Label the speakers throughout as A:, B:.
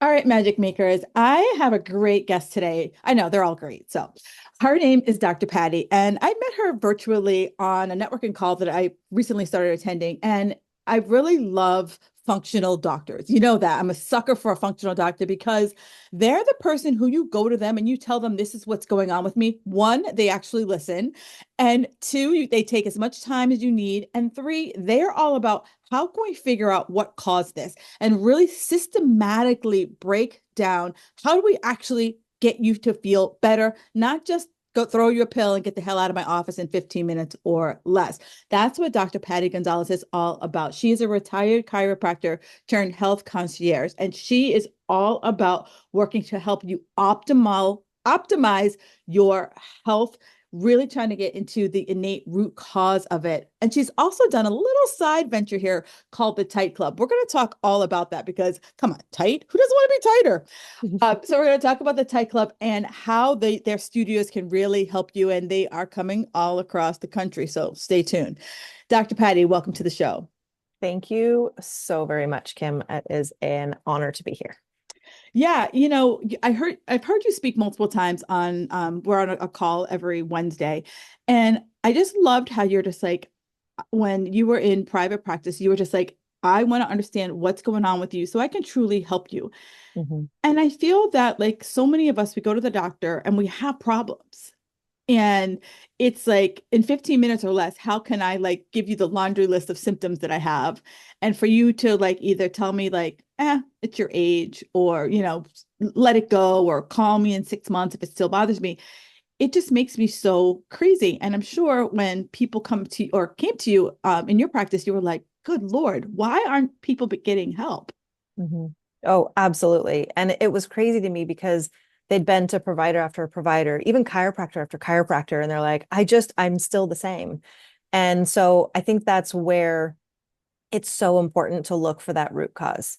A: All right, magic makers. I have a great guest today. I know they're all great. So, her name is Dr. Patti, and I met her virtually on a networking call that I recently started attending. And I really love functional doctors. You know that I'm a sucker for a functional doctor because they're the person who you go to them and you tell them this is what's going on with me. One, they actually listen. And two, they take as much time as you need. And three, they're all about how can we figure out what caused this and really systematically break down how do we actually get you to feel better, not just go throw you a pill and get the hell out of my office in 15 minutes or less. That's what Dr. Patti Gonzalez is all about. She is a retired chiropractor turned health concierge, and she is all about working to help you optimize your health, really trying to get into the innate root cause of it. And she's also done a little side venture here called the Tight Club. We're going to talk all about that because, come on, tight? Who doesn't want to be tighter? So we're going to talk about the Tight Club and how their studios can really help you. And they are coming all across the country. So stay tuned. Dr. Patti, welcome to the show.
B: Thank you so very much, Kim. It is an honor to be here.
A: Yeah, I've heard you speak multiple times on we're on a call every Wednesday. And I just loved how you're just like when you were in private practice, you were just like, I want to understand what's going on with you so I can truly help you.
B: Mhm.
A: And I feel that like so many of us, we go to the doctor and we have problems. And it's like in 15 minutes or less, how can I like give you the laundry list of symptoms that I have? And for you to like either tell me like, it's your age, or, let it go, or call me in 6 months if it still bothers me. It just makes me so crazy. And I'm sure when people come to you or came to you in your practice, you were like, good Lord, why aren't people getting help?
B: Mhm. Oh, absolutely. And it was crazy to me because they'd been to provider after provider, even chiropractor after chiropractor, and they're like, I'm still the same. And so I think that's where it's so important to look for that root cause.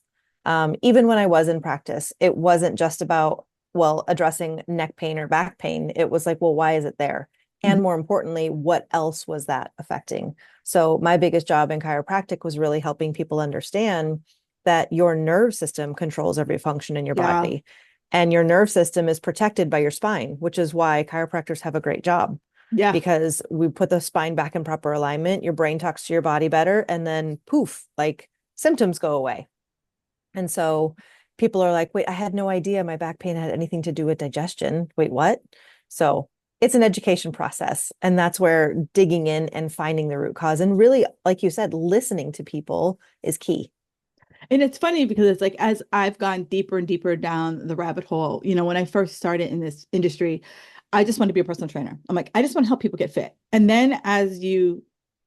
B: Even when I was in practice, it wasn't just about, well, addressing neck pain or back pain. It was like, well, why is it there? And more importantly, what else was that affecting? So my biggest job in chiropractic was really helping people understand that your nerve system controls every function in your
A: Yeah.
B: body. And your nerve system is protected by your spine, which is why chiropractors have a great job
A: Yeah.
B: because we put the spine back in proper alignment, your brain talks to your body better, and then poof, like symptoms go away. And so people are like, wait, I had no idea my back pain had anything to do with digestion. Wait, what? So it's an education process. And that's where digging in and finding the root cause and really, like you said, listening to people is key.
A: And it's funny because it's like as I've gone deeper and deeper down the rabbit hole, when I first started in this industry, I just want to be a personal trainer. I'm like, I just want to help people get fit. And then as you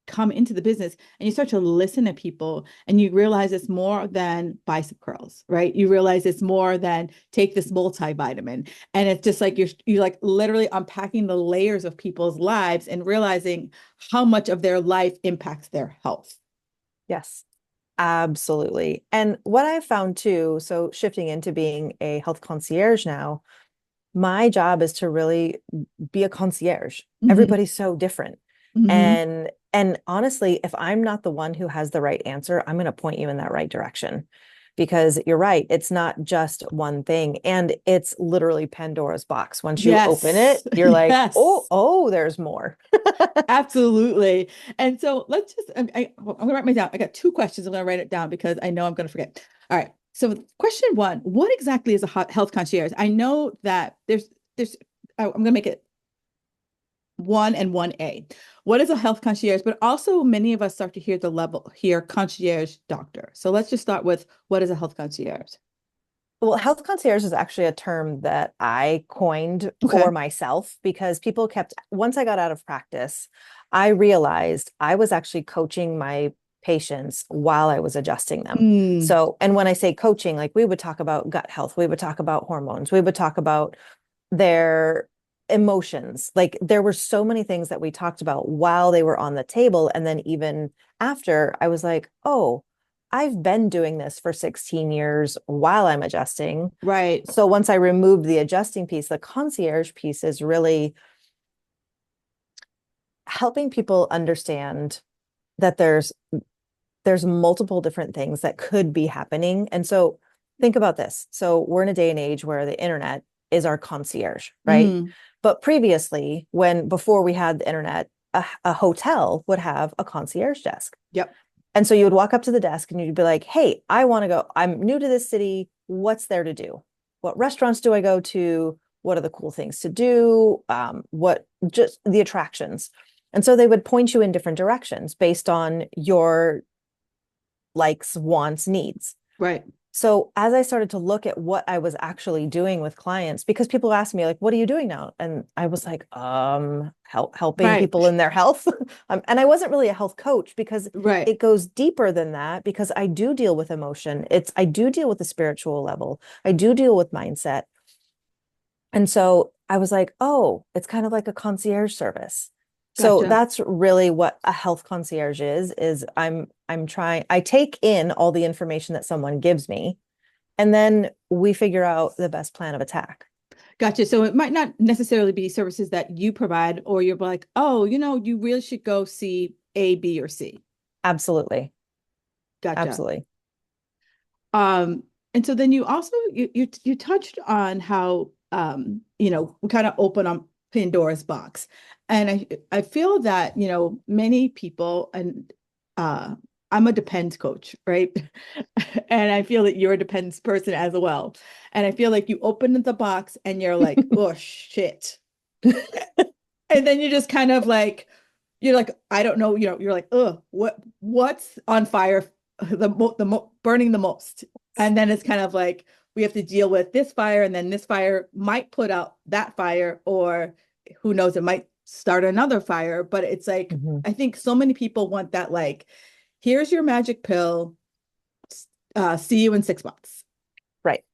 A: come into the business and you start to listen to people and you realize it's more than bicep curls, right? You realize it's more than take this multivitamin. And it's just like you're like literally unpacking the layers of people's lives and realizing how much of their life impacts their health.
B: Yes. Absolutely. And what I found too, so shifting into being a health concierge now, my job is to really be a concierge.
A: Mhm.
B: Everybody's so different.
A: Mhm.
B: And honestly, if I'm not the one who has the right answer, I'm going to point you in that right direction. Because you're right, it's not just one thing. And it's literally Pandora's box. Once you open it,
A: Yes.
B: you're like,
A: Yes.
B: there's more.
A: Absolutely. And so let's just, I'm going to write my down. I got two questions. I'm going to write it down because I know I'm going to forget. All right. So question one, what exactly is a health concierge? I know that I'm going to make it one and 1A. What is a health concierge? But also many of us start to hear the level here, concierge doctor. So let's just start with what is a health concierge?
B: Well, health concierge is actually a term that I coined
A: Okay.
B: for myself because people kept, once I got out of practice, I realized I was actually coaching my patients while I was adjusting them.
A: Mm,
B: So, and when I say coaching, like we would talk about gut health, we would talk about hormones, we would talk about their emotions. Like there were so many things that we talked about while they were on the table. And then even after, I was like, oh, I've been doing this for 16 years while I'm adjusting.
A: right.
B: So once I removed the adjusting piece, the concierge piece is really helping people understand that there's multiple different things that could be happening. And so think about this. So we're in a day and age where the internet is our concierge, right?
A: Mm,
B: But previously, before we had the internet, a hotel would have a concierge desk.
A: yep.
B: And so you would walk up to the desk and you'd be like, hey, I want to go. I'm new to this city. What's there to do? What restaurants do I go to? What are the cool things to do? What just the attractions? And so they would point you in different directions based on your likes, wants, needs.
A: Right.
B: So as I started to look at what I was actually doing with clients, because people ask me like, what are you doing now? And I was like, helping
A: Right.
B: people in their health. And I wasn't really a health coach because
A: Right.
B: it goes deeper than that, because I do deal with emotion. I do deal with the spiritual level. I do deal with mindset. And so I was like, oh, it's kind of like a concierge service. So
A: Gotcha.
B: that's really what a health concierge is I take in all the information that someone gives me, and then we figure out the best plan of attack.
A: Gotcha. So it might not necessarily be services that you provide, or you're like, oh, you really should go see A, B, or C.
B: Absolutely.
A: Gotcha.
B: Absolutely.
A: Um, and so then you also you touched on how we kind of open on Pandora's box. And I feel that, many people and I'm a depends coach, right? And I feel that you're a depends person as well. And I feel like you open the box and you're like, oh shit. And then you just kind of like you're like, I don't know, you're like, oh, what's on fire burning the most? And then it's kind of like we have to deal with this fire, and then this fire might put out that fire, or who knows, it might start another fire. But it's like,
B: Mhm.
A: I think so many people want that, like, here's your magic pill, see you in 6 months.
B: Right.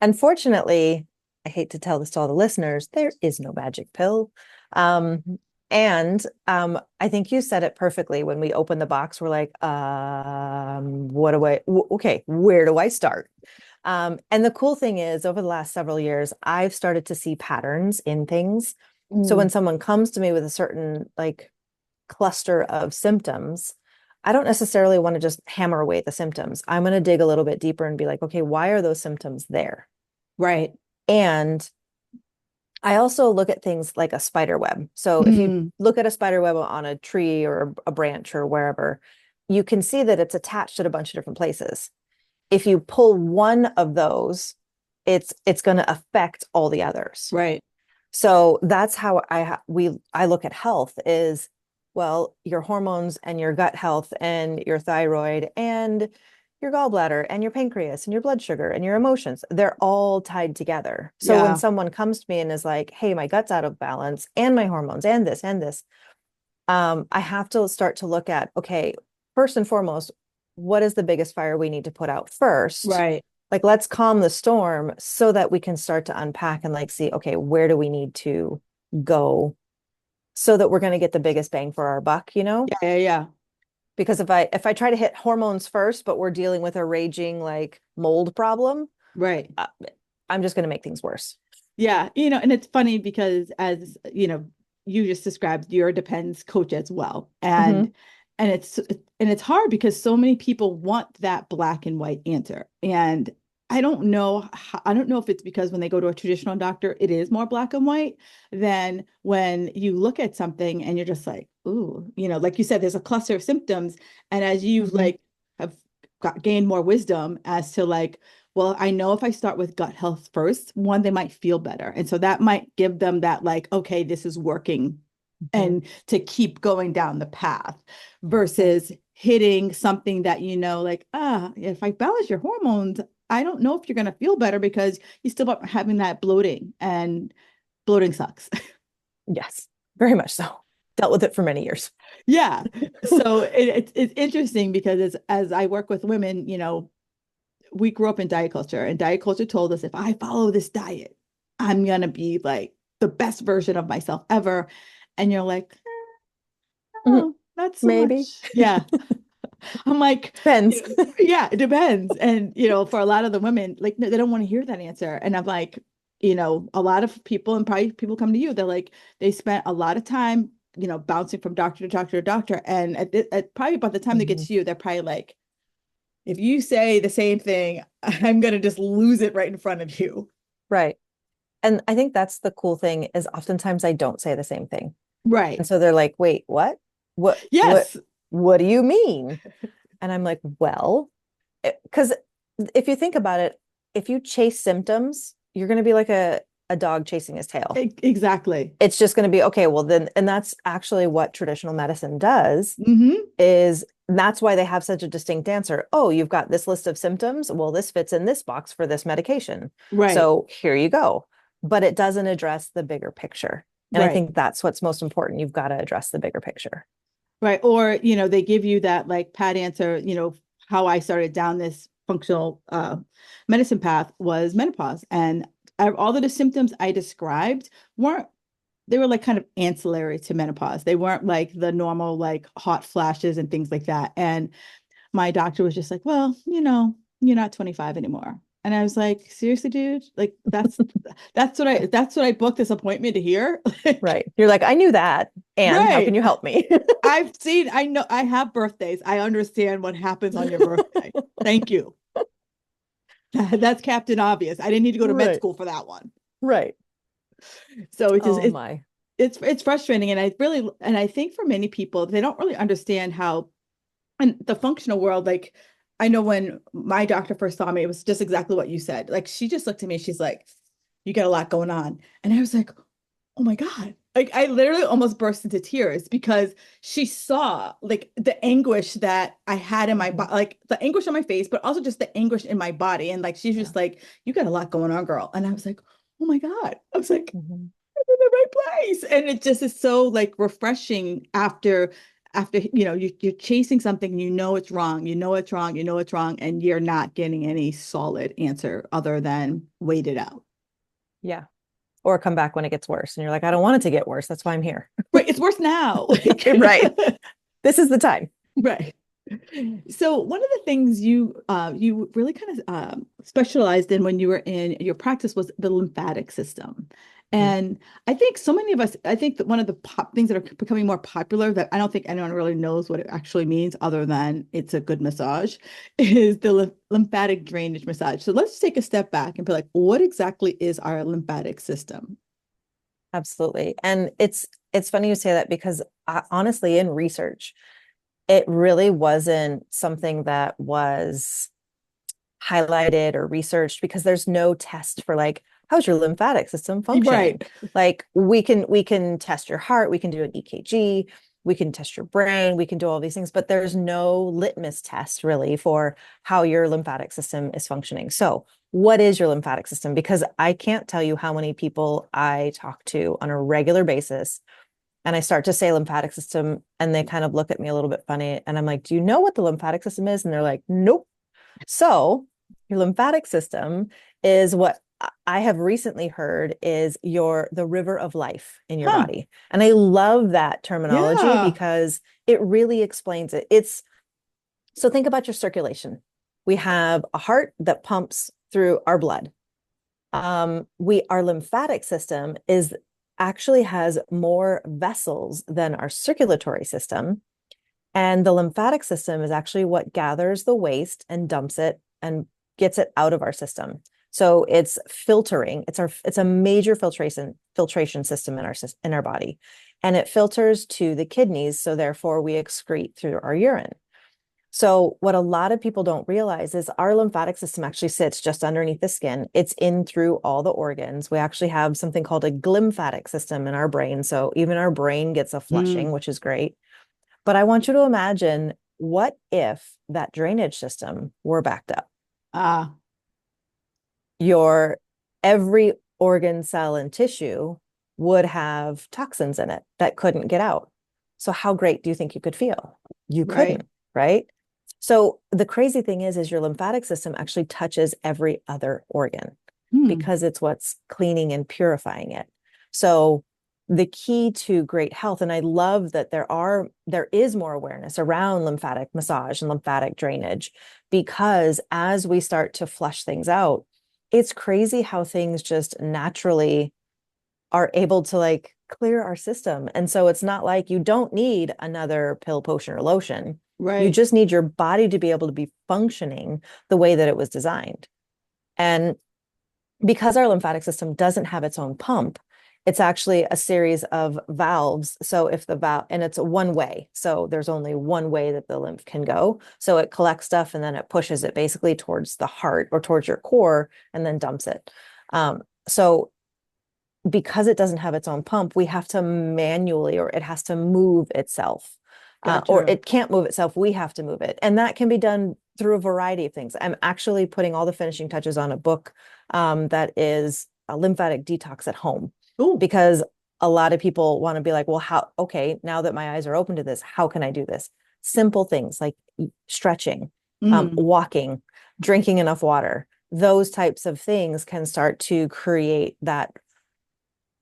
B: Unfortunately, I hate to tell this to all the listeners, there is no magic pill. And I think you said it perfectly. When we open the box, we're like, okay, where do I start? And the cool thing is, over the last several years, I've started to see patterns in things. So when
A: Mm,
B: someone comes to me with a certain like cluster of symptoms, I don't necessarily want to just hammer away at the symptoms. I'm going to dig a little bit deeper and be like, okay, why are those symptoms there?
A: right.
B: And I also look at things like a spider web. So if you
A: Mm,
B: look at a spider web on a tree or a branch or wherever, you can see that it's attached at a bunch of different places. If you pull one of those, it's going to affect all the others.
A: right.
B: So that's how I look at health is, well, your hormones and your gut health and your thyroid and your gallbladder and your pancreas and your blood sugar and your emotions, they're all tied together. So when
A: Yeah.
B: someone comes to me and is like, hey, my gut's out of balance and my hormones and this, I have to start to look at, okay, first and foremost, what is the biggest fire we need to put out first?
A: Right.
B: Like, let's calm the storm so that we can start to unpack and like see, okay, where do we need to go so that we're going to get the biggest bang for our buck,
A: Yeah. Yeah. Yeah.
B: because if I try to hit hormones first, but we're dealing with a raging like mold problem,
A: Right.
B: uh, I'm just going to make things worse.
A: Yeah, and it's funny because, as you just described, you're a depends coach as well.
B: Hmm.
A: And it's hard because so many people want that black and white answer. And I don't know if it's because when they go to a traditional doctor, it is more black and white than when you look at something and you're just like, ooh, like you said, there's a cluster of symptoms. And as you
B: Hmm.
A: like have gained more wisdom as to like, well, I know if I start with gut health first, one, they might feel better. And so that might give them that, like, okay, this is working,
B: Hmm.
A: and to keep going down the path
B: Yeah.
A: versus hitting something that, like, if I balance your hormones, I don't know if you're going to feel better because you still are having that bloating, and bloating sucks.
B: Yes, very much so. Dealt with it for many years.
A: Yeah. So it's interesting because as I work with women, we grew up in diet culture, and diet culture told us if I follow this diet, I'm gonna be like the best version of myself ever. And you're like,
B: Mhm.
A: oh, not so
B: Maybe.
A: much. Yeah. I'm like,
B: Depends.
A: yeah, it depends. And for a lot of the women, like, no, they don't want to hear that answer. And I'm like, a lot of people, and probably people come to you, they're like, they spent a lot of time, bouncing from doctor to doctor to doctor. And at probably by the time they get
B: Mhm.
A: to you, they're probably like, If you say the same thing, I'm going to just lose it right in front of you.
B: Right. And I think that's the cool thing is oftentimes I don't say the same thing. And
A: Right.
B: so they're like, wait, what? What, what,
A: Yes.
B: what do you mean? And I'm like, well, because if you think about it, if you chase symptoms, you're going to be like a dog chasing his tail.
A: Exactly.
B: It's just going to be, okay, well then, and that's actually what traditional medicine does
A: Hmm.
B: is that's why they have such a distinct answer. Oh, you've got this list of symptoms. Well, this fits in this box for this medication.
A: Right.
B: So here you go. But it doesn't address the bigger picture. And I
A: Right.
B: think that's what's most important. You've got to address the bigger picture.
A: Right. Or, they give you that like pat answer, how I started down this functional medicine path was menopause. And all of the symptoms I described weren't, they were like kind of ancillary to menopause. They weren't like the normal, like hot flashes and things like that. And my doctor was just like, well, you're not 25 anymore. And I was like, seriously, dude, like that's what I booked this appointment to hear. Like,
B: Right. You're like, I knew that. And how can
A: right.
B: you help me?
A: I know I have birthdays. I understand what happens on your birthday. Thank you. That's Captain Obvious. I didn't need to go to med
B: Right.
A: school for that one.
B: Right.
A: So it just
B: Oh my.
A: it's frustrating. And I think for many people, they don't really understand how in the functional world, like I know when my doctor first saw me, it was just exactly what you said. Like she just looked at me, she's like, you got a lot going on. And I was like, oh my God. Like I literally almost burst into tears because she saw like the anguish that I had in my
B: Mhm.
A: body, like the anguish on my face, but also just the anguish in my body. And like she's
B: Yeah.
A: just like, you got a lot going on, girl. And I was like, oh my God. I was like,
B: Mhm.
A: I'm in the right place. And it just is so like refreshing after you're chasing something, it's wrong, it's wrong, it's wrong, and you're not getting any solid answer other than wait it out.
B: Yeah. Or come back when it gets worse. And you're like, I don't want it to get worse. That's why I'm here.
A: Right, it's worse now. Like,
B: Right. This is the time.
A: right. So one of the things you really kind of specialized in when you were in your practice was the lymphatic system.
B: Mhm.
A: And I think so many of us, I think that one of the things that are becoming more popular that I don't think anyone really knows what it actually means other than it's a good massage is the lymphatic drainage massage. So let's take a step back and be like, what exactly is our lymphatic system?
B: Absolutely. And it's funny you say that because honestly, in research, it really wasn't something that was highlighted or researched because there's no test for like how's your lymphatic system functioning.
A: Right.
B: Like we can test your heart, we can do an EKG, we can test your brain, we can do all these things, but there's no litmus test really for how your lymphatic system is functioning. So what is your lymphatic system? Because I can't tell you how many people I talk to on a regular basis and I start to say lymphatic system and they kind of look at me a little bit funny and I'm like, do you know what the lymphatic system is? And they're like, nope. So your lymphatic system is what I have recently heard is the river of life in your
A: Huh.
B: body. And I love that terminology
A: Yeah.
B: because it really explains it. It's so think about your circulation. We have a heart that pumps through our blood. Our lymphatic system is actually has more vessels than our circulatory system. And the lymphatic system is actually what gathers the waste and dumps it and gets it out of our system. So it's filtering. It's a major filtration system in our body. And it filters to the kidneys, so therefore we excrete through our urine. So what a lot of people don't realize is our lymphatic system actually sits just underneath the skin. It's in through all the organs. We actually have something called a glymphatic system in our brain. So even our brain gets a flushing,
A: Mm.
B: which is great. But I want you to imagine what if that drainage system were backed up?
A: Ah,
B: Your every organ, cell, and tissue would have toxins in it that couldn't get out. So how great do you think you could feel? You
A: right.
B: couldn't, right? So the crazy thing is your lymphatic system actually touches every other organ
A: Hmm.
B: because it's what's cleaning and purifying it. So the key to great health, and I love that there is more awareness around lymphatic massage and lymphatic drainage, because as we start to flush things out, it's crazy how things just naturally are able to like clear our system. And so it's not like you don't need another pill, potion, or lotion. You
A: Right.
B: just need your body to be able to be functioning the way that it was designed. And because our lymphatic system doesn't have its own pump, it's actually a series of valves. So if the valve, and it's a one way, so there's only one way that the lymph can go. So it collects stuff and then it pushes it basically towards the heart or towards your core and then dumps it. So because it doesn't have its own pump, we have to manually, or it has to move itself, or
A: Gotcha.
B: it can't move itself. We have to move it. And that can be done through a variety of things. I'm actually putting all the finishing touches on a book that is a lymphatic detox at home,
A: Oh,
B: because a lot of people want to be like, well, how, okay, now that my eyes are open to this, how can I do this? Simple things like stretching,
A: mm,
B: walking, drinking enough water. Those types of things can start to create that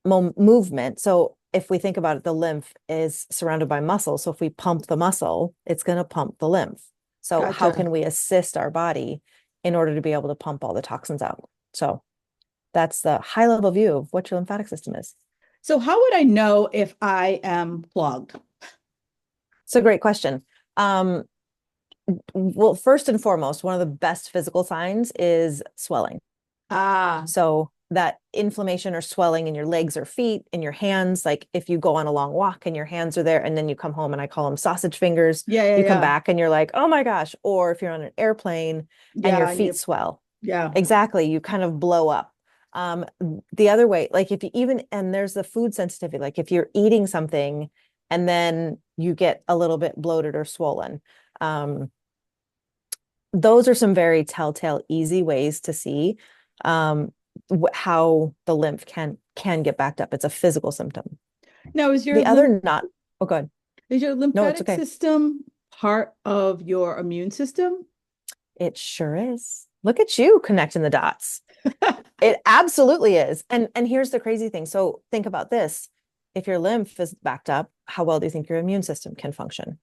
B: movement. So if we think about it, the lymph is surrounded by muscle. So if we pump the muscle, it's going to pump the lymph. So how
A: gotcha.
B: can we assist our body in order to be able to pump all the toxins out? So that's the high level view of what your lymphatic system is.
A: So how would I know if I am plugged?
B: It's a great question. Um, well, first and foremost, one of the best physical signs is swelling.
A: Ah,
B: So that inflammation or swelling in your legs or feet, in your hands, like if you go on a long walk and your hands are there and then you come home, and I call them sausage fingers,
A: yeah, yeah,
B: you come
A: yeah.
B: back and you're like, oh my gosh. Or if you're on an airplane and your
A: Yeah, and
B: feet
A: you,
B: swell,
A: yeah.
B: exactly, you kind of blow up. Um, the other way, like if you even, and there's the food sensitivity, like if you're eating something and then you get a little bit bloated or swollen. Um, those are some very telltale, easy ways to see um, how the lymph can get backed up. It's a physical symptom.
A: Now,
B: The other not, oh, good.
A: is your
B: No, it's
A: lymphatic
B: okay.
A: system part of your immune system?
B: It sure is. Look at you connecting the dots. It absolutely is. And here's the crazy thing. So think about this. If your lymph is backed up, how well do you think your immune system can function?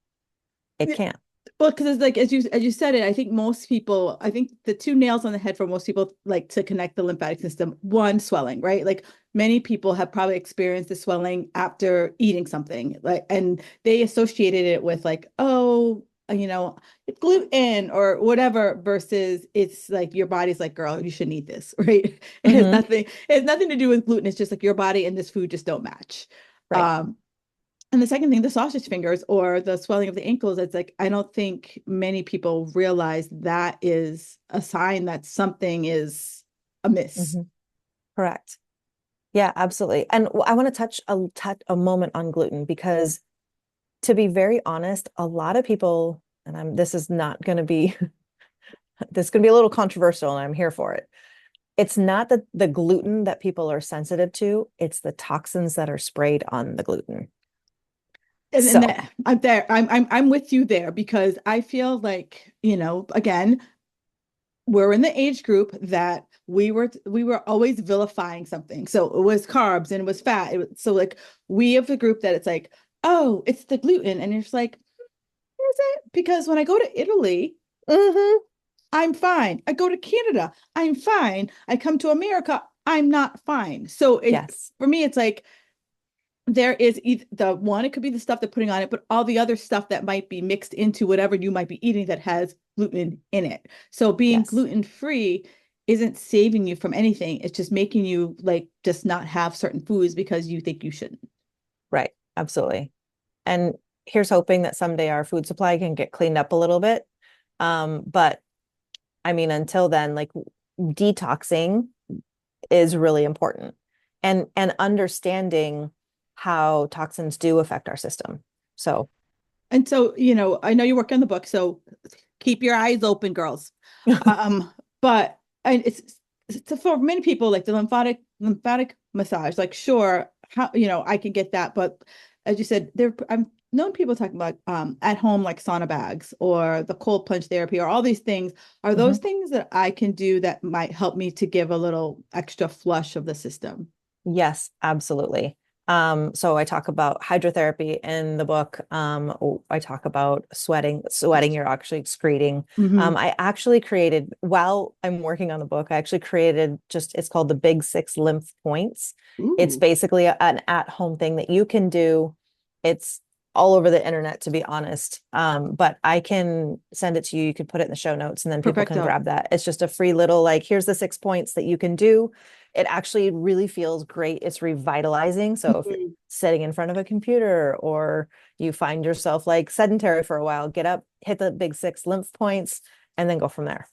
B: It can't.
A: Well, because it's like as you said it, I think most people, I think the two nails on the head for most people like to connect the lymphatic system. One, swelling, right? Like many people have probably experienced the swelling after eating something, like, and they associated it with like, oh, it's gluten or whatever, versus it's like your body's like, girl, you shouldn't eat this, right?
B: Hmm.
A: It has nothing to do with gluten. It's just like your body and this food just don't match.
B: Right.
A: Um, and the second thing, the sausage fingers or the swelling of the ankles, it's like I don't think many people realize that is a sign that something is amiss.
B: Hmm. Correct. Yeah, absolutely. And I want to touch a moment on gluten, because to be very honest, a lot of people, and this is not going to be this is going to be a little controversial, and I'm here for it. It's not the gluten that people are sensitive to, it's the toxins that are sprayed on the gluten.
A: And
B: So,
A: that I'm there. I'm with you there because I feel like, again, we're in the age group that we were always vilifying something. So it was carbs and it was fat. So like we have the group that it's like, oh, it's the gluten. And it's like, is it? Because when I go to Italy,
B: mhm,
A: I'm fine. I go to Canada, I'm fine. I come to America, I'm not fine. So
B: yes,
A: for me, it's like there is either the one, it could be the stuff they're putting on it, but all the other stuff that might be mixed into whatever you might be eating that has gluten in it. So being
B: yes,
A: gluten free isn't saving you from anything. It's just making you like just not have certain foods because you think you shouldn't.
B: right, absolutely. And here's hoping that someday our food supply can get cleaned up a little bit. But I mean, until then, like detoxing is really important, and understanding how toxins do affect our system. So,
A: And so, I know you work on the book, so keep your eyes open, girls. But and it's for many people like the lymphatic massage, like sure, how I can get that, but as you said, I've known people talking about at home like sauna bags or the cold plunge therapy or all these things. Are those
B: mhm.
A: things that I can do that might help me to give a little extra flush of the system?
B: Yes, absolutely. So I talk about hydrotherapy in the book. I talk about sweating. Sweating, you're actually excreting.
A: Hmm.
B: I actually created, while I'm working on the book, I actually created it's called the Big Six Lymph Points. It's
A: Ooh.
B: basically an at-home thing that you can do. It's all over the internet, to be honest. But I can send it to you. You could put it in the show notes and then people can
A: Perfecto.
B: grab that. It's just a free little, like, here's the 6 points that you can do. It actually really feels great. It's revitalizing. So if you're
A: Mhm.
B: sitting in front of a computer or you find yourself like sedentary for a while, get up, hit the big 6 lymph points, and then go from there.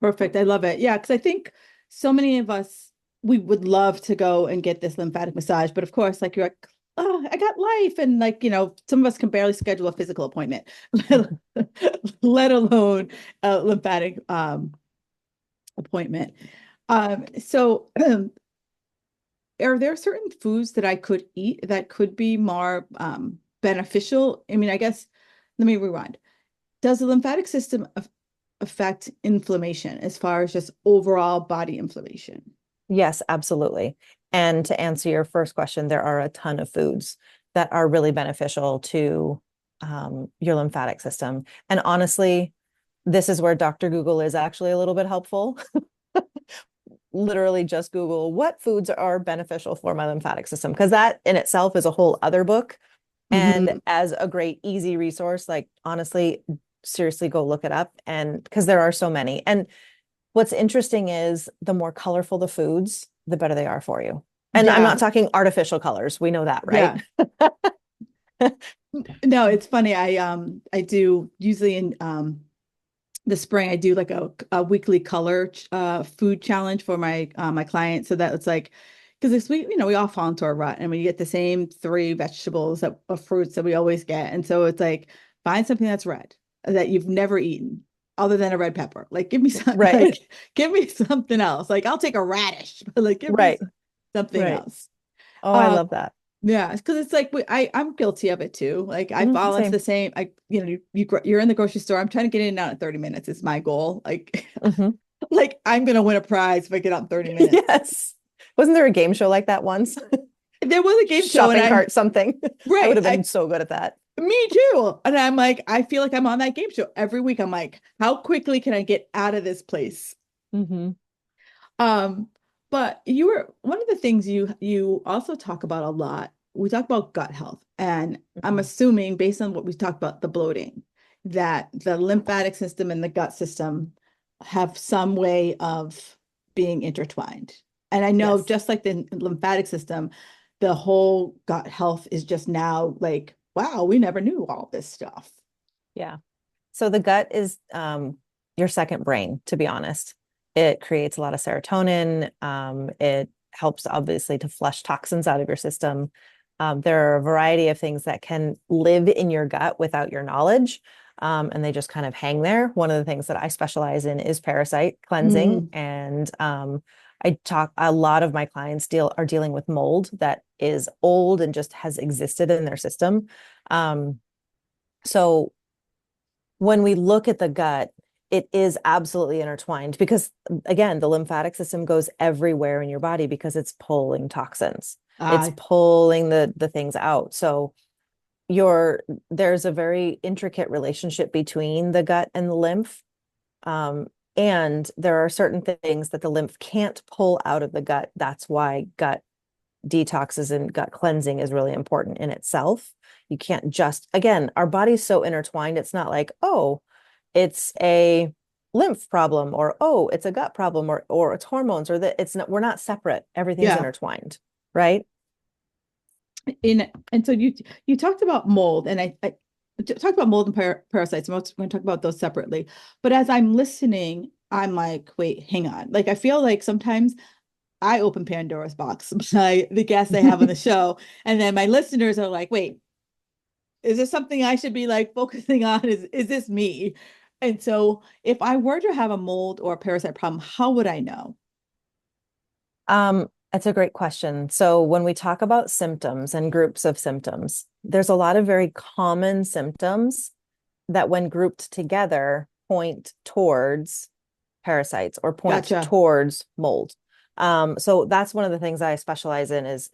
A: Perfect. I love it. Yeah, because I think so many of us, we would love to go and get this lymphatic massage, but of course, like you're like, oh, I got life, and like some of us can barely schedule a physical appointment, let alone a lymphatic appointment. So are there certain foods that I could eat that could be more beneficial? I mean, I guess let me rewind. Does the lymphatic system affect inflammation as far as just overall body inflammation?
B: Yes, absolutely. And to answer your first question, there are a ton of foods that are really beneficial to your lymphatic system. And honestly, this is where Dr. Google is actually a little bit helpful. Literally just Google what foods are beneficial for my lymphatic system, because that in itself is a whole other book. And
A: Mhm.
B: as a great, easy resource, like honestly, seriously, go look it up. And because there are so many. And what's interesting is the more colorful the foods, the better they are for you. And I'm
A: Yeah,
B: not talking artificial colors. We know that, right?
A: yeah. No, it's funny. I do usually in the spring I do like a weekly color food challenge for my clients so that it's like because this week we all fall into a rut and we get the same three vegetables that of fruits that we always get, and so it's like find something that's red that you've never eaten other than a red pepper. Like give me some
B: Right.
A: like give me something else. Like I'll take a radish, but like give me
B: Right.
A: something
B: Right.
A: else.
B: Oh, I
A: Um,
B: love that.
A: yeah, because it's like I'm guilty of it too. Like I fall into
B: Same.
A: the same. You're in the grocery store. I'm trying to get in and out in 30 minutes. Is my goal. Like
B: Hmm.
A: like I'm gonna win a prize if I get out in 30 minutes.
B: Yes. Wasn't there a game show like that once?
A: There was a game show, and
B: Shopping
A: I'm
B: cart something. I would
A: right.
B: have been so good at that.
A: Me too. And I'm like, I feel like I'm on that game show every week. I'm like, how quickly can I get out of this place?
B: Hmm.
A: Um, but you were one of the things you also talk about a lot. We talk about gut health, and I'm
B: Hmm.
A: assuming based on what we talked about the bloating, that the lymphatic system and the gut system have some way of being intertwined. And I know
B: Yes.
A: just like the lymphatic system, the whole gut health is just now like, wow, we never knew all this stuff.
B: Yeah. So the gut is your second brain, to be honest. It creates a lot of serotonin. It helps obviously to flush toxins out of your system. There are a variety of things that can live in your gut without your knowledge. And they just kind of hang there. One of the things that I specialize in is parasite cleansing.
A: Mm,
B: And I talk, a lot of my clients are dealing with mold that is old and just has existed in their system. Um, so when we look at the gut, it is absolutely intertwined because, again, the lymphatic system goes everywhere in your body because it's pulling toxins. It's
A: uh,
B: pulling the things out. So there's a very intricate relationship between the gut and the lymph. Um, and there are certain things that the lymph can't pull out of the gut. That's why gut detoxes and gut cleansing is really important in itself. You can't just, again, our body's so intertwined. It's not like, oh, it's a lymph problem, or oh, it's a gut problem, or it's hormones, or that it's not, we're not separate. Everything's
A: yeah.
B: intertwined, right?
A: And so you talked about mold, and I talked about mold and parasites. I'm going to talk about those separately. But as I'm listening, I'm like, wait, hang on. Like I feel like sometimes I open Pandora's box by the guests I have on the show, and then my listeners are like, wait, is this something I should be like focusing on? Is this me? And so if I were to have a mold or a parasite problem, how would I know?
B: That's a great question. So when we talk about symptoms and groups of symptoms, there's a lot of very common symptoms that when grouped together point towards parasites or point
A: Gotcha.
B: towards mold. So that's one of the things I specialize in is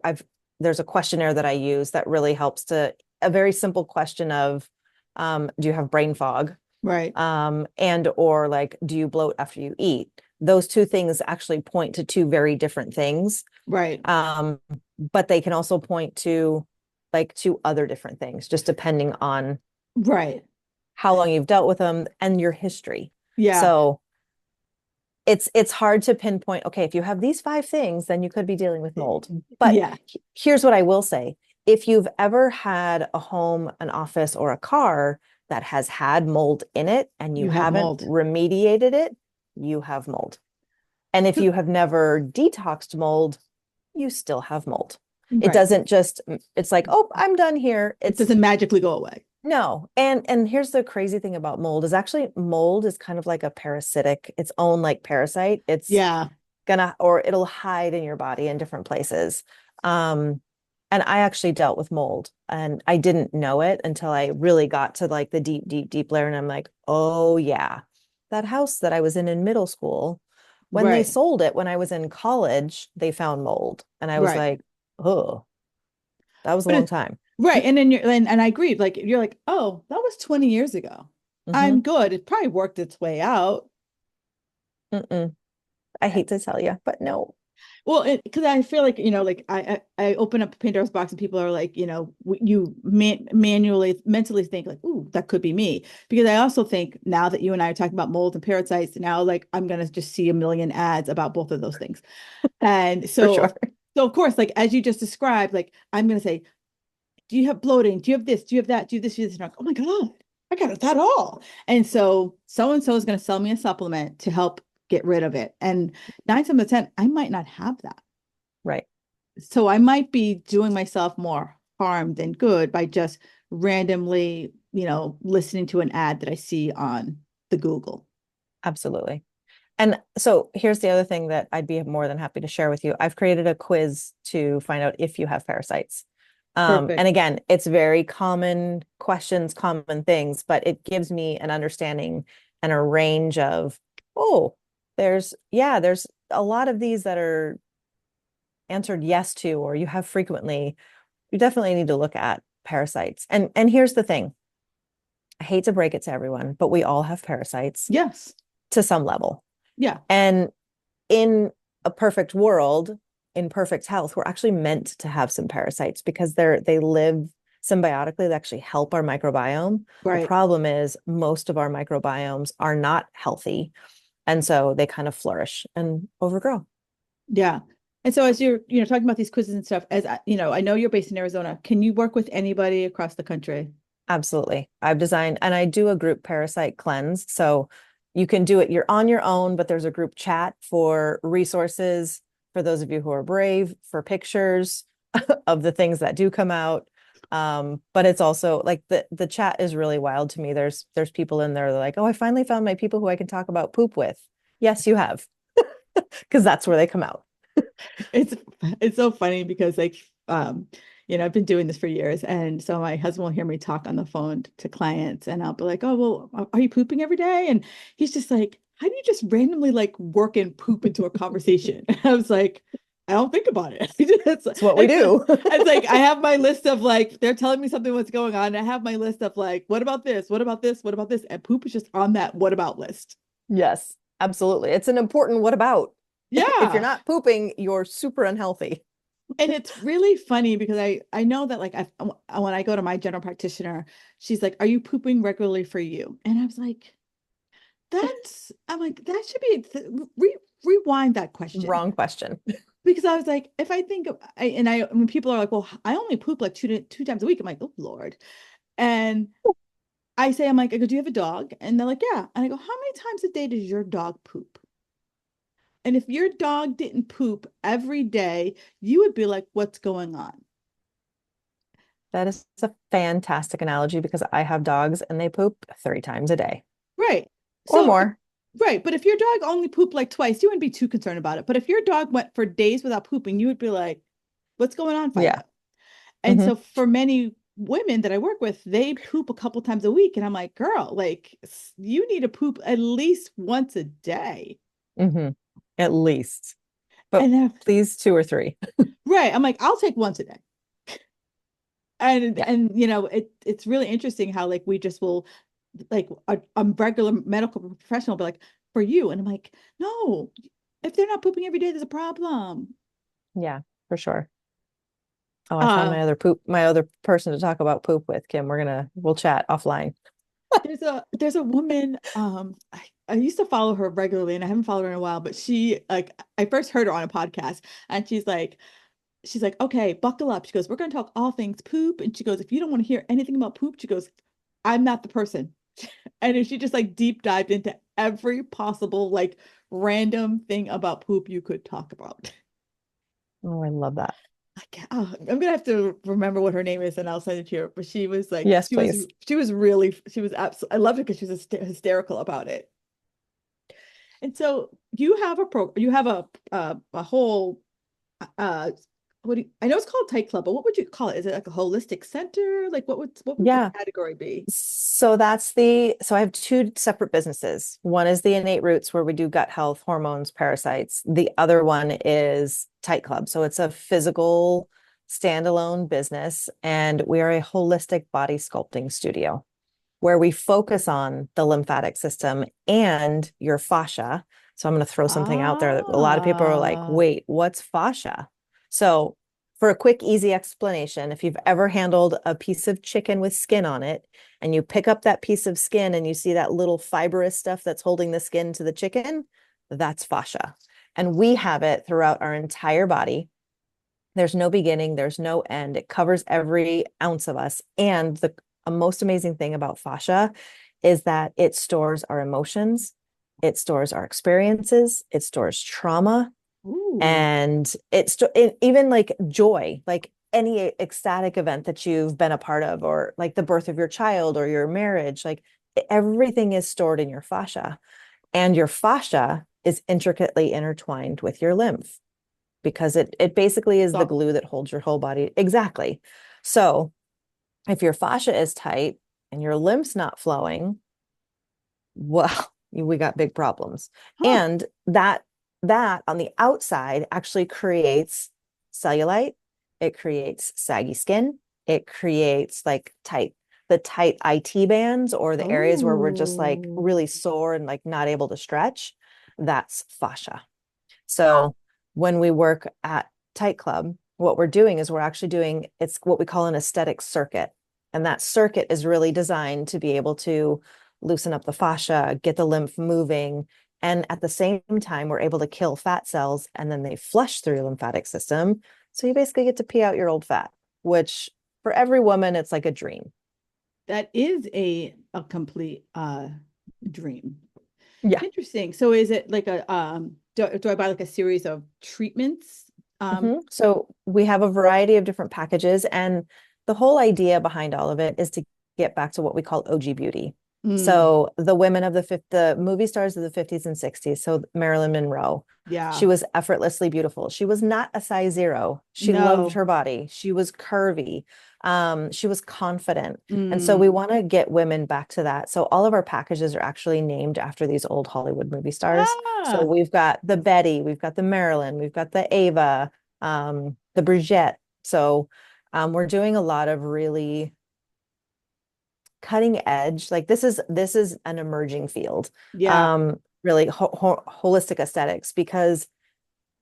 B: I've there's a questionnaire that I use that really helps to a very simple question of do you have brain fog?
A: Right.
B: And or like do you bloat after you eat? Those two things actually point to two very different things.
A: Right.
B: Um, but they can also point to like to other different things, just depending on
A: Right.
B: how long you've dealt with them and your history.
A: Yeah.
B: So it's hard to pinpoint, okay, if you have these 5 things, then you could be dealing with mold. But
A: Yeah.
B: here's what I will say. If you've ever had a home, an office, or a car that has had mold in it and you
A: You have
B: haven't
A: mold.
B: remediated it, you have mold. And if you have never detoxed mold, you still have mold. It
A: Right.
B: doesn't just, it's like, oh, I'm done here.
A: It
B: It's
A: doesn't magically go away.
B: no. And here's the crazy thing about mold is actually mold is kind of like a parasitic, its own like parasite. It's
A: Yeah.
B: gonna, or it'll hide in your body in different places. Um, and I actually dealt with mold and I didn't know it until I really got to like the deep, deep, deep layer. And I'm like, oh yeah, that house that I was in middle school, when they
A: Right.
B: sold it, when I was in college, they found mold. And I was
A: Right.
B: like, oh, that was a
A: But
B: long
A: it's
B: time.
A: right. And then and I agreed. Like you're like, oh, that was 20 years ago.
B: Mm-hmm.
A: I'm good. It probably worked its way out.
B: Mm-mm. I hate to tell you, but no.
A: Well, because I feel like, like I open up Pandora's box and people are like, you manually, mentally think like, ooh, that could be me. Because I also think now that you and I are talking about mold and parasites, now like I'm gonna just see a million ads about both of those things. And
B: For
A: so,
B: sure.
A: so of course, like as you just described, like I'm gonna say, do you have bloating? Do you have this? Do you have that? Do you have this? Do you have this? And I'm like, oh my God, I got that all. And so and so is going to sell me a supplement to help get rid of it. And 9 times out of 10, I might not have that.
B: Right.
A: So I might be doing myself more harm than good by just randomly, listening to an ad that I see on the Google.
B: Absolutely. And so here's the other thing that I'd be more than happy to share with you. I've created a quiz to find out if you have parasites. And
A: Perfect.
B: again, it's very common questions, common things, but it gives me an understanding and a range of, oh, there's a lot of these that are answered yes to, or you have frequently. You definitely need to look at parasites. And here's the thing. I hate to break it to everyone, but we all have parasites
A: Yes.
B: to some level.
A: Yeah.
B: And in a perfect world, in perfect health, we're actually meant to have some parasites because they live symbiotically. They actually help our microbiome. The
A: Right.
B: problem is most of our microbiomes are not healthy. And so they kind of flourish and overgrow.
A: Yeah. And so as you're, talking about these quizzes and stuff, I know you're based in Arizona. Can you work with anybody across the country?
B: Absolutely. I've designed and I do a group parasite cleanse. So you can do it, you're on your own, but there's a group chat for resources for those of you who are brave, for pictures of the things that do come out. But it's also like the chat is really wild to me. There's people in there that are like, oh, I finally found my people who I can talk about poop with. Yes, you have, because that's where they come out.
A: It's it's so funny because like I've been doing this for years, and so my husband will hear me talk on the phone to clients, and I'll be like, "Oh, well, are you pooping every day?" And he's just like, "How do you just randomly like work and poop into a conversation?" And I was like, "I don't think about it." It's
B: It's what we do.
A: it's like I have my list of like they're telling me something what's going on. And I have my list of like, what about this? What about this? What about this? And poop is just on that what about list.
B: Yes, absolutely. It's an important what about. If you're
A: Yeah.
B: not pooping, you're super unhealthy.
A: And it's really funny because I know that like when I go to my general practitioner, she's like, "Are you pooping regularly for you?" And I was like, I'm like, that should be rewind that question
B: Wrong question.
A: because I was like, if I think of when people are like, "Well, I only poop like two times a week," I'm like, "Oh Lord," and I go, "Do you have a dog?" And they're like, "Yeah," and I go, "How many times a day does your dog poop?" And if your dog didn't poop every day, you would be like, "What's going on?"
B: That is a fantastic analogy because I have dogs and they poop 3 times a day
A: Right.
B: or
A: So,
B: more.
A: right. But if your dog only pooped like twice, you wouldn't be too concerned about it. But if your dog went for days without pooping, you would be like, what's going on,
B: Yeah.
A: Fido? And
B: Hmm.
A: so for many women that I work with, they poop a couple times a week. And I'm like, girl, like you need to poop at least once a day.
B: Hmm. At least, but
A: And then,
B: please 2 or 3.
A: right. I'm like, I'll take once a day. And
B: Yeah.
A: it's really interesting how like we just will like a regular medical professional be like, for you. And I'm like, no, if they're not pooping every day, there's a problem.
B: Yeah, for sure. Oh, I found
A: Uh,
B: my other person to talk about poop with, Kim. We'll chat offline.
A: there's a woman, I used to follow her regularly and I haven't followed her in a while, but she like I first heard her on a podcast and she's like, okay, buckle up. She goes, we're gonna talk all things poop. And she goes, if you don't want to hear anything about poop, she goes, I'm not the person. And she just like deep dived into every possible like random thing about poop you could talk about.
B: Oh, I love that.
A: I'm gonna have to remember what her name is and I'll send it to you. But she was like,
B: Yes, please.
A: she was absolutely, I loved it because she was hysterical about it. And so you have a whole uh I know it's called Tight Club, but what would you call it? Is it like a holistic center? Like what would the
B: Yeah.
A: category be?
B: So I have two separate businesses. One is the Innate Roots, where we do gut health, hormones, parasites. The other one is Tight Club. So it's a physical standalone business, and we are a holistic body sculpting studio where we focus on the lymphatic system and your fascia. So I'm going to throw something out there that a lot of people are like,
A: Ah,
B: wait, what's fascia? So for a quick, easy explanation, if you've ever handled a piece of chicken with skin on it and you pick up that piece of skin and you see that little fibrous stuff that's holding the skin to the chicken, that's fascia. And we have it throughout our entire body. There's no beginning, there's no end. It covers every ounce of us. And the most amazing thing about fascia is that it stores our emotions, it stores our experiences, it stores trauma,
A: ooh,
B: and even like joy, like any ecstatic event that you've been a part of, or like the birth of your child or your marriage, like everything is stored in your fascia. And your fascia is intricately intertwined with your lymph because it basically is the
A: so
B: glue that holds your whole body. Exactly. So if your fascia is tight and your lymph's not flowing, well, we got big problems.
A: huh.
B: And that on the outside actually creates cellulite, it creates saggy skin, it creates like the tight IT bands, or the areas where we're just like
A: Oh,
B: really sore and like not able to stretch. That's fascia. So when we work at Tight Club, what we're doing is we're actually doing, it's what we call an aesthetic circuit. And that circuit is really designed to be able to loosen up the fascia, get the lymph moving. And at the same time, we're able to kill fat cells and then they flush through your lymphatic system. So you basically get to pee out your old fat, which for every woman, it's like a dream.
A: that is a complete dream.
B: Yeah.
A: Interesting. So is it like do I buy like a series of treatments?
B: So we have a variety of different packages, and the whole idea behind all of it is to get back to what we call OG beauty.
A: Mm,
B: So the women of the movie stars of the 50s and 60s. So Marilyn Monroe, she
A: yeah.
B: was effortlessly beautiful. She was not a size zero. She loved
A: No.
B: her body. She was curvy. She was confident. And so
A: Mm.
B: we want to get women back to that. So all of our packages are actually named after these old Hollywood movie stars. So
A: Ah,
B: we've got the Betty, we've got the Marilyn, we've got the Ava, the Brigitte. So we're doing a lot of really cutting edge. Like this is an emerging field.
A: yeah.
B: Really holistic aesthetics, because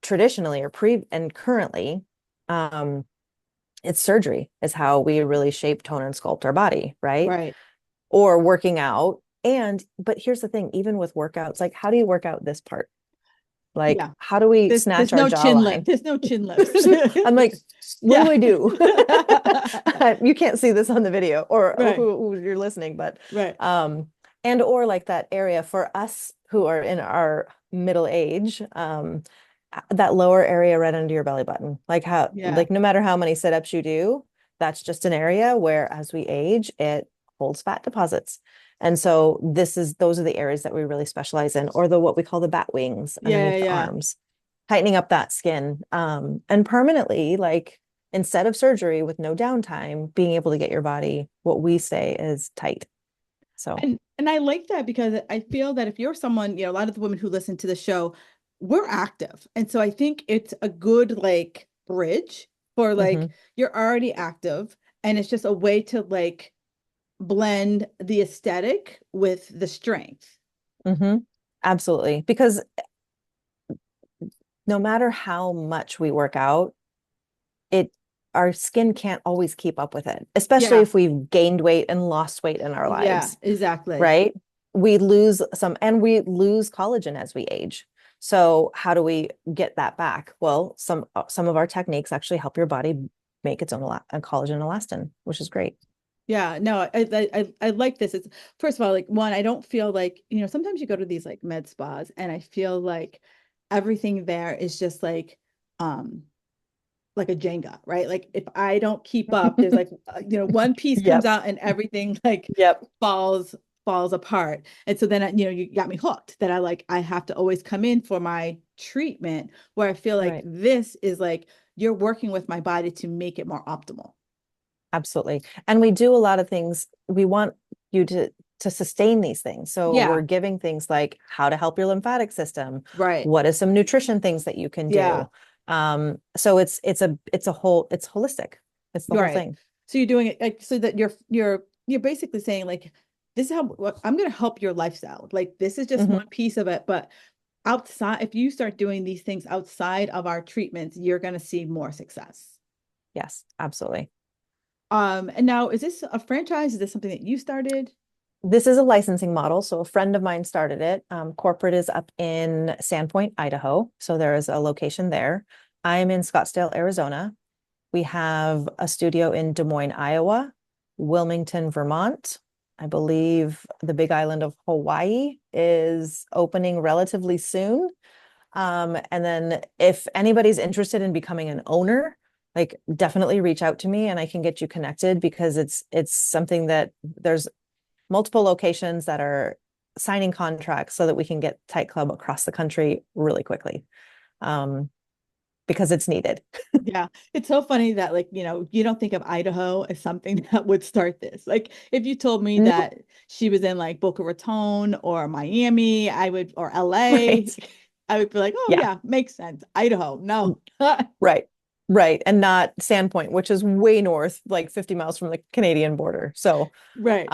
B: traditionally or pre and currently, um, it's surgery is how we really shape, tone, and sculpt our body, right?
A: Right.
B: Or working out. And but here's the thing, even with workouts, like how do you work out this part? Like,
A: Yeah.
B: how do we
A: There's
B: snatch our
A: no chin lip.
B: jawline?
A: There's no chin lips.
B: I'm like, what do
A: Yeah.
B: I do? You can't see this on the video or
A: Right.
B: who you're listening, but
A: Right.
B: um, and or like that area for us who are in our middle age, that lower area right under your belly button.
A: Yeah.
B: Like no matter how many sit-ups you do, that's just an area where as we age, it holds fat deposits. And so those are the areas that we really specialize in, or the what we call the bat wings
A: Yeah.
B: underneath the
A: Yeah.
B: arms, tightening up that skin, and permanently, like instead of surgery with no downtime, being able to get your body what we say is tight. So,
A: And I like that because I feel that if you're someone, a lot of the women who listen to the show, we're active. And so I think it's a good like bridge for like
B: mhm,
A: you're already active and it's just a way to like blend the aesthetic with the strength.
B: mhm, absolutely. Because no matter how much we work out, it our skin can't always keep up with it, especially
A: Yeah.
B: if we've gained weight and lost weight in our
A: Yeah,
B: lives,
A: exactly.
B: right? We lose some, and we lose collagen as we age. So how do we get that back? Well, some of our techniques actually help your body make its own collagen elastin, which is great.
A: Yeah, no, I like this. It's first of all, like one, I don't feel like, sometimes you go to these like med spas and I feel like everything there is just um like a Jenga, right? Like if I don't keep up, there's like one piece comes
B: Yep.
A: out and everything like
B: Yep.
A: falls falls apart. And so then you got me hooked that I have to always come in for my treatment where I feel like
B: Right.
A: this is like you're working with my body to make it more optimal.
B: Absolutely. And we do a lot of things. We want you to sustain these things. So we're
A: Yeah,
B: giving things like how to help your lymphatic system.
A: right.
B: What are some nutrition things that you can
A: Yeah,
B: do? So it's holistic. It's the
A: you're
B: whole
A: right.
B: thing.
A: So you're doing it like so that you're basically saying like this is how I'm going to help your lifestyle. Like this is just
B: Mhm.
A: one piece of it, but outside, if you start doing these things outside of our treatments, you're going to see more success.
B: Yes, absolutely.
A: And now is this a franchise? Is this something that you started?
B: This is a licensing model. So a friend of mine started it. Corporate is up in Sandpoint, Idaho. So there is a location there. I'm in Scottsdale, Arizona. We have a studio in Des Moines, Iowa, Wilmington, Vermont. I believe the Big Island of Hawaii is opening relatively soon. And then if anybody's interested in becoming an owner, like definitely reach out to me and I can get you connected because it's something that there's multiple locations that are signing contracts so that we can get Tight Club across the country really quickly. Um, because it's needed.
A: Yeah, it's so funny that you don't think of Idaho as something that would start this. Like if you told me
B: Nope.
A: that she was in like Boca Raton or Miami, or LA,
B: Right.
A: I would be like, "Oh
B: Yeah.
A: yeah, makes sense." Idaho. No.
B: Right. Right. And not Sandpoint, which is way north, like 50 miles from the Canadian border. So,
A: Right.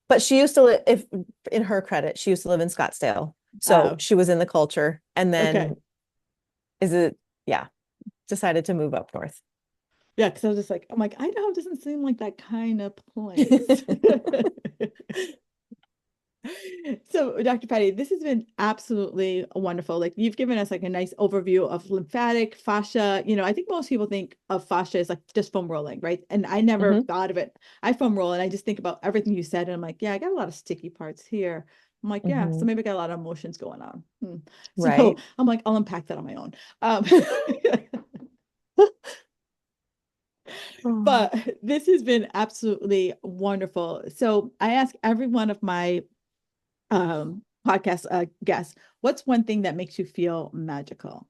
B: but she used to live, if in her credit, she used to live in Scottsdale. So
A: Oh,
B: she was in the culture and
A: okay.
B: then is it, yeah, decided to move up north.
A: Yeah, because I was just like, I'm like, Idaho doesn't seem like that kind of place. So, Dr. Patty, this has been absolutely wonderful. Like you've given us like a nice overview of lymphatic, fascia. I think most people think of fascia as like just foam rolling, right? And I never
B: Hmm.
A: thought of it. I foam roll and I just think about everything you said. And I'm like, yeah, I got a lot of sticky parts here. I'm like, yeah, so
B: Hmm.
A: maybe I got a lot of emotions going on. So
B: Right.
A: I'm like, I'll unpack that on my own.
B: Oh.
A: But this has been absolutely wonderful. So I ask every one of my podcast guests, what's one thing that makes you feel magical?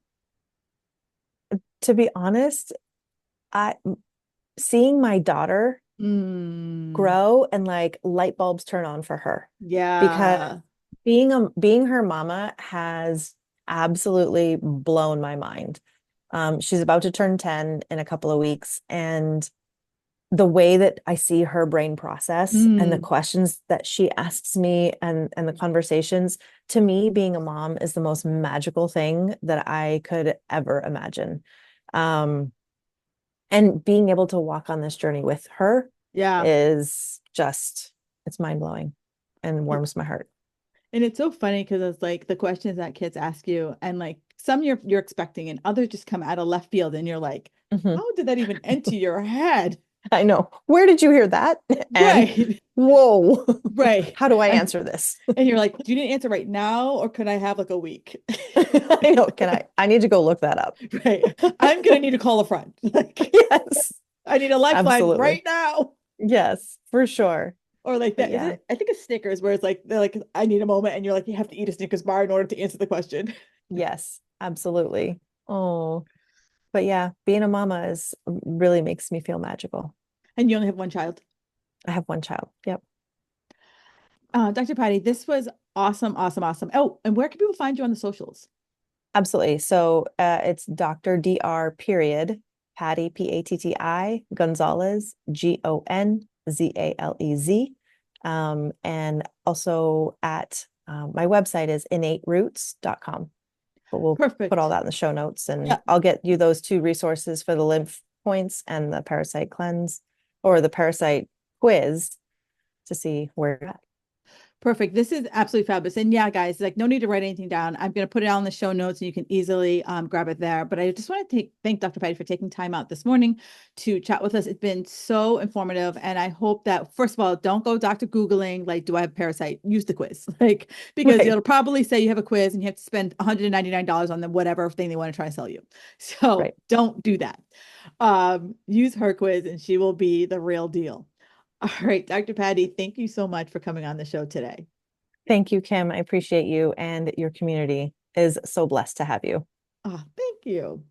B: To be honest, I seeing my daughter
A: Mm,
B: grow and like light bulbs turn on for her because
A: yeah.
B: being her mama has absolutely blown my mind. She's about to turn 10 in a couple of weeks and the way that I see her brain process and the
A: Mm,
B: questions that she asks me and the conversations, to me being a mom is the most magical thing that I could ever imagine. Um, and being able to walk on this journey with her
A: yeah.
B: is just, it's mind blowing and warms my heart.
A: And it's so funny because it's like the questions that kids ask you, and like some you're expecting, and others just come out of left field, and you're like,
B: Mhm.
A: how did that even enter your head?
B: I know. Where did you hear that? And
A: Right.
B: whoa,
A: Right.
B: how do I answer this?
A: And you're like, do you need to answer right now, or could I have like a week?
B: I know. I need to go look that up.
A: Right. I'm gonna need to call a friend. Like,
B: Yes,
A: I need a lifeline
B: absolutely.
A: right now.
B: Yes, for sure.
A: Or like
B: But
A: that. Is
B: yeah,
A: it? I think it's Snickers where it's like they're like, I need a moment, and you're like, you have to eat a Snickers bar in order to answer the question.
B: yes, absolutely. Oh, but yeah, being a mama is really makes me feel magical.
A: And you only have one child.
B: I have one child. Yep.
A: Dr. Patty, this was awesome, awesome, awesome. Oh, and where can people find you on the socials?
B: Absolutely. So it's Dr. Dr. period Patti Patti Gonzalez Gonzalez. And also at my website is innateroots.com. But we'll put all
A: Perfect.
B: that in the show notes and
A: Yeah.
B: I'll get you those two resources for the points and the parasite cleanse or the parasite quiz to see where you're at.
A: Perfect. This is absolutely fabulous. And yeah, guys, like no need to write anything down. I'm going to put it on the show notes and you can easily grab it there. But I just want to thank Dr. Patty for taking time out this morning to chat with us. It's been so informative. And I hope that, first of all, don't go Dr. Googling, like, do I have a parasite? Use the quiz, like, because
B: Right.
A: it'll probably say you have a quiz and you have to spend $199 on the whatever thing they want to try to sell you. So
B: Right.
A: don't do that. Use her quiz and she will be the real deal. All right, Dr. Patty, thank you so much for coming on the show today.
B: Thank you, Kim. I appreciate you, and your community is so blessed to have you.
A: Oh, thank you.